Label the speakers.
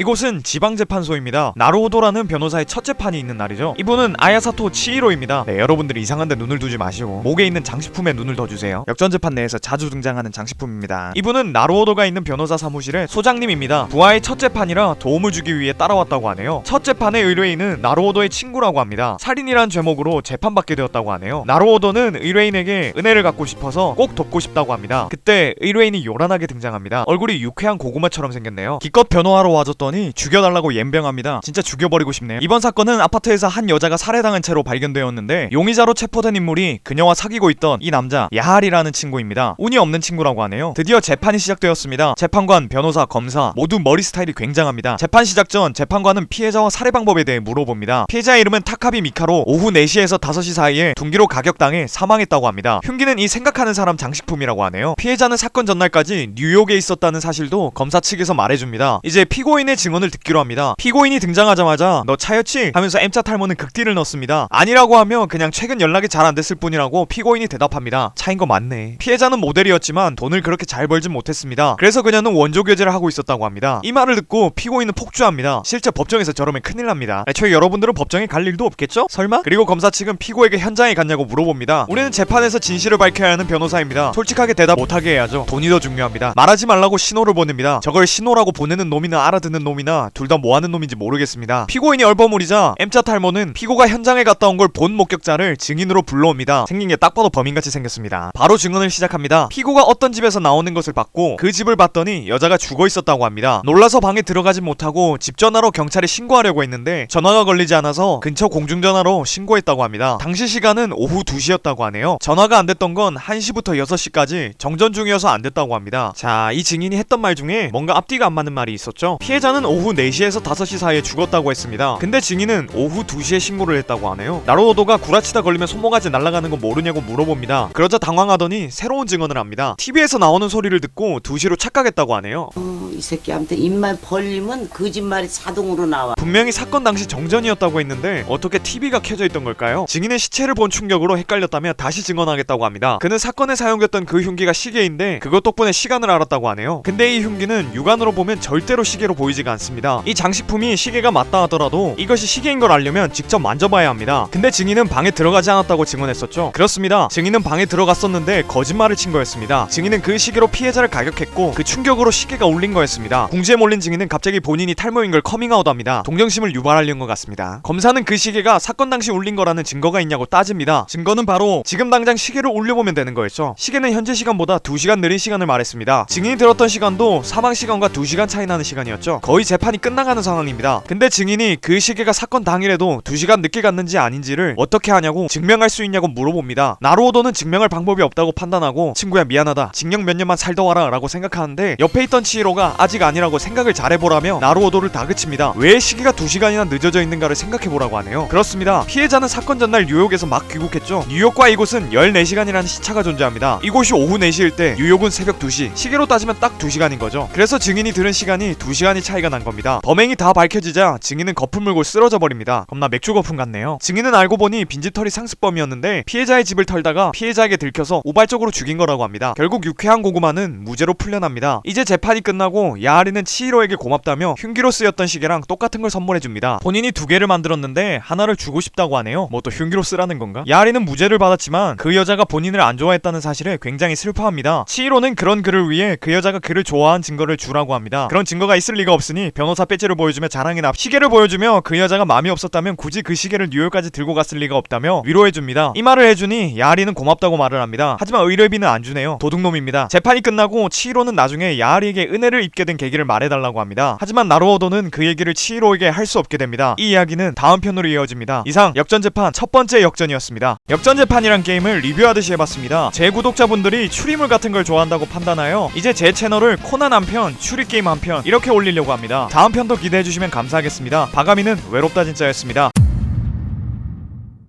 Speaker 1: 이곳은 지방재판소입니다. 나루호도라는 변호사의 첫 재판이 있는 날이죠. 이분은 아야사토 치히로입니다. 네, 여러분들이 이상한데 눈을 두지 마시고 목에 있는 장식품에 눈을 둬주세요. 역전재판 내에서 자주 등장하는 장식품입니다. 이분은 나루호도가 있는 변호사 사무실의 소장님입니다. 부하의 첫 재판이라 도움을 주기 위해 따라왔다고 하네요. 첫 재판의 의뢰인은 나루호도의 친구라고 합니다. 살인이란 죄목으로 재판받게 되었다고 하네요. 나루호도는 의뢰인에게 은혜를 갚고 싶어서 꼭 돕고 싶다고 합니다. 그때 의뢰인이 요란하게 등장합니다. 얼굴이 유쾌한 고구마처럼 생겼네요. 기껏 변호하러 와줬던 죽여달라고 연병합니다. 진짜 죽여버리고 싶네요. 이번 사건은 아파트에서 한 여자가 살해당한 채로 발견되었는데 용의자로 체포된 인물이 그녀와 사귀고 있던 이 남자 야할이라는 친구입니다. 운이 없는 친구라고 하네요. 드디어 재판이 시작되었습니다. 재판관, 변호사, 검사 모두 머리 스타일이 굉장합니다. 재판 시작 전 재판관은 피해자와 살해 방법에 대해 물어봅니다. 피해자의 이름은 타카비 미카로 오후 4시에서 5시 사이에 둔기로 가격당해 사망했다고 합니다. 흉기는 이 생각하는 사람 장식품이라고 하네요. 피해자는 사건 전날까지 뉴욕에 있었다는 사실도 검사 측에서 말해줍니다. 이제 피고인의 증언을 듣기로 합니다. 피고인이 등장하자마자 너 차였지? 하면서 M자 탈모는 극딜을 넣습니다. 아니라고 하며 그냥 최근 연락이 잘 안됐을 뿐이라고 피고인이 대답합니다. 차인 거 맞네. 피해자는 모델이었지만 돈을 그렇게 잘 벌진 못했습니다. 그래서 그녀는 원조 교제를 하고 있었다고 합니다. 이 말을 듣고 피고인은 폭주합니다. 실제 법정에서 저러면 큰일 납니다. 애초에 여러분들은 법정에 갈 일도 없겠죠? 설마? 그리고 검사 측은 피고에게 현장에 갔냐고 물어봅니다. 우리는 재판에서 진실을 밝혀야 하는 변호사입니다. 솔직하게 대답 못하게 해야죠. 돈이 더 중요합니다. 말하지 말라고 신호를 보냅니다. 저걸 신호라고 보내는 놈이나 알아듣는 놈이나 둘 다 뭐하는 놈인지 모르겠습니다. 피고인이 얼버무리자 M자 탈모는 피고가 현장에 갔다 온 걸 본 목격자를 증인으로 불러옵니다. 생긴 게 딱 봐도 범인같이 생겼습니다. 바로 증언을 시작합니다. 피고가 어떤 집에서 나오는 것을 봤고 그 집을 봤더니 여자가 죽어 있었다고 합니다. 놀라서 방에 들어가지 못하고 집 전화로 경찰에 신고하려고 했는데 전화가 걸리지 않아서 근처 공중전화로 신고했다고 합니다. 당시 시간은 오후 2시였다고 하네요. 전화가 안 됐던 건 1시부터 6시까지 정전 중이어서 안 됐다고 합니다. 자, 이 증인이 했던 말 중에 뭔가 앞뒤가 안 맞는 말이 있었죠. 피해자는 오후 4시에서 5시 사이에 죽었다고 했습니다. 근데 증인은 오후 2시에 신고를 했다고 하네요. 나루호도가 구라치다 걸리면 손모가지 날아가는 거 모르냐고 물어봅니다. 그러자 당황하더니 새로운 증언을 합니다. TV에서 나오는 소리를 듣고 2시로 착각했다고 하네요.
Speaker 2: 이 새끼한테 입만 벌리면 거짓말이 자동으로 나와.
Speaker 1: 분명히 사건 당시 정전이었다고 했는데 어떻게 TV가 켜져 있던 걸까요? 증인은 시체를 본 충격으로 헷갈렸다며 다시 증언하겠다고 합니다. 그는 사건에 사용됐던 그 흉기가 시계인데 그것 덕분에 시간을 알았다고 하네요. 근데 이 흉기는 육안으로 보면 절대로 시계로 보이지가 않습니다. 이 장식품이 시계가 맞다 하더라도 이것이 시계인 걸 알려면 직접 만져봐야 합니다. 근데 증인은 방에 들어가지 않았다고 증언했었죠. 그렇습니다. 증인은 방에 들어갔었는데 거짓말을 친 거였습니다. 증인은 그 시계로 피해자를 가격했고 그 충격으로 시계가 울린 거였습니다. 궁지에 몰린 증인은 갑자기 본인이 탈모인 걸 커밍아웃합니다. 동정심을 유발하려는 것 같습니다. 검사는 그 시계가 사건 당시 울린 거라는 증거가 있냐고 따집니다. 증거는 바로 지금 당장 시계를 올려보면 되는 거였죠. 시계는 현재 시간보다 2시간 느린 시간을 말했습니다. 증인이 들었던 시간도 사망 시간과 2시간 차이 나는 시간이었죠. 거의 재판이 끝나가는 상황입니다. 근데 증인이 그 시계가 사건 당일에도 2시간 늦게 갔는지 아닌지를 어떻게 하냐고 증명할 수 있냐고 물어봅니다. 나루호도는 증명할 방법이 없다고 판단하고 친구야 미안하다. 징역 몇 년만 살다 와라 라고 생각하는데 옆에 있던 치히로가 아직 아니라고 생각을 잘해보라며 나루호도를 다그칩니다. 왜 시계가 2시간이나 늦어져 있는가를 생각해보라고 하네요. 그렇습니다. 피해자는 사건 전날 뉴욕에서 막 귀국했죠. 뉴욕과 이곳은 14시간이라는 시차가 존재합니다. 이곳이 오후 4시일 때 뉴욕은 새벽 2시. 시계로 따지면 딱 2시간인 거죠. 그래서 증인이 들은 시간이 2시간이 차이가 난 겁니다. 범행이 다 밝혀지자 증인은 거품 물고 쓰러져 버립니다. 겁나 맥주 거품 같네요. 증인은 알고 보니 빈집털이 상습범이었는데 피해자의 집을 털다가 피해자에게 들켜서 우발적으로 죽인 거라고 합니다. 결국 유쾌한 고구마는 무죄로 풀려납니다. 이제 재판이 끝나고 야하리는 치히로에게 고맙다며 흉기로 쓰였던 시계랑 똑같은 걸 선물해줍니다. 본인이 2개를 만들었는데 하나를 주고 싶다고 하네요. 뭐 또 흉기로 쓰라는 건가? 야하리는 무죄를 받았지만 그 여자가 본인을 안 좋아했다는 사실에 굉장히 슬퍼합니다. 치히로는 그런 그를 위해 그 여자가 그를 좋아한 증거를 주라고 합니다. 그런 증거가 있을 리가 없으니 변호사 배지를 보여주며 자랑의 납 시계를 보여주며 그 여자가 마음이 없었다면 굳이 그 시계를 뉴욕까지 들고 갔을 리가 없다며 위로해줍니다. 이 말을 해주니 야하리는 고맙다고 말을 합니다. 하지만 의뢰비는 안 주네요. 도둑놈입니다. 재판이 끝나고 치히로는 나중에 야하리에게 은혜를 입게 된 계기를 말해달라고 합니다. 하지만 나루호도는 그 얘기를 치히로에게 할 수 없게 됩니다. 이 이야기는 다음 편으로 이어집니다. 이상 역전재판 첫 번째 역전이었습니다. 역전재판이란 게임을 리뷰하듯이 해봤습니다. 제 구독자분들이 추리물 같은 걸 좋아한다고 판단하여 이제 제 채널을 코난 한 편, 추리게임 한 편 이렇게 올리려고 합니다. 다음 편도 기대해주시면 감사하겠습니다. 바가미는 외롭다 진짜였습니다.